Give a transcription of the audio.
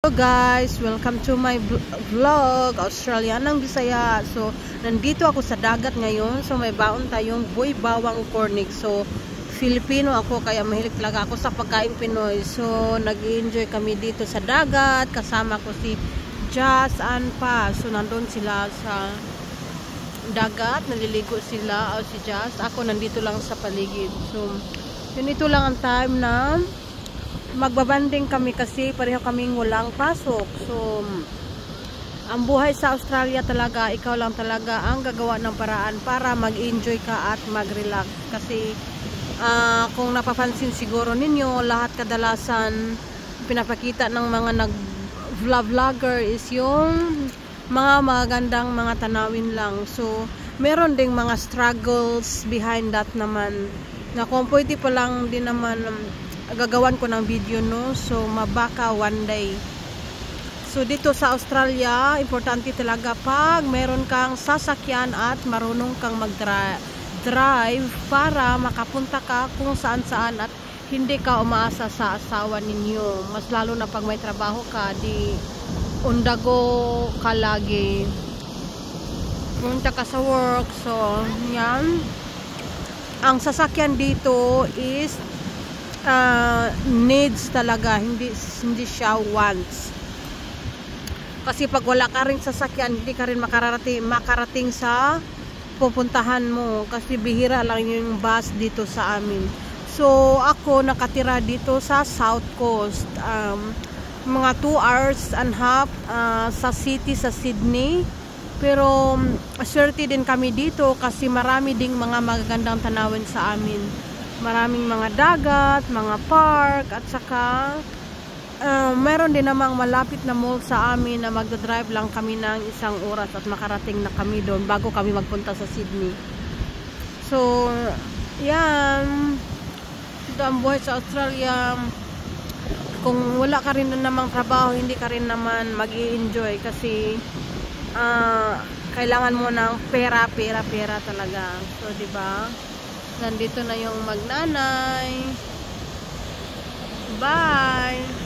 Guys, welcome to my vlog, Australianang Bisaya. So, nandito ako sa dagat ngayon. So, may baon tayong boy bawang cornig. So, Filipino ako, kaya mahilig talaga ako sa pagkain Pinoy. So, nag-enjoy kami dito sa dagat. Kasama ko si Jazz and Pa. So, nandun sila sa dagat. Naliligo sila, o si Jazz. Ako nandito lang sa paligid. So, yun, ito lang ang time na magbabanding kami kasi pareho kaming walang pasok. So, ang buhay sa Australia talaga, ikaw lang talaga ang gagawa ng paraan para mag-enjoy ka at mag-relax. Kasi, kung napapansin siguro ninyo, lahat kadalasan pinapakita ng mga nag-vlogger is yung mga magagandang mga tanawin lang. So, meron ding mga struggles behind that naman. Na kung pwede pa lang din naman gagawan ko ng video, no? So, mabaka one day. So, dito sa Australia, importante talaga pag meron kang sasakyan at marunong kang mag-drive para makapunta ka kung saan-saan at hindi ka umaasa sa asawa ninyo. Mas lalo na pag may trabaho ka, di undago ka lagi. Punta ka sa work. So, yan. Ang sasakyan dito is needs talaga, hindi siya wants. Kasi pag wala ka rin sasakyan, hindi ka rin makarating sa pupuntahan mo, kasi bihira lang yung bus dito sa amin. So ako nakatira dito sa South Coast, mga 2 hours and half sa city, sa Sydney. Pero swerte din kami dito kasi marami ding mga magagandang tanawin sa amin. Maraming mga dagat, mga park, at saka meron din namang malapit na mall sa amin na magdadrive lang kami ng 1 oras at makarating na kami doon bago kami magpunta sa Sydney. So, yan. Ito ang buhay sa Australia. Kung wala ka rin na namang trabaho, hindi ka rin naman mag-i-enjoy kasi kailangan mo ng pera talaga. So, diba? Nandito na yung magnanay. Bye!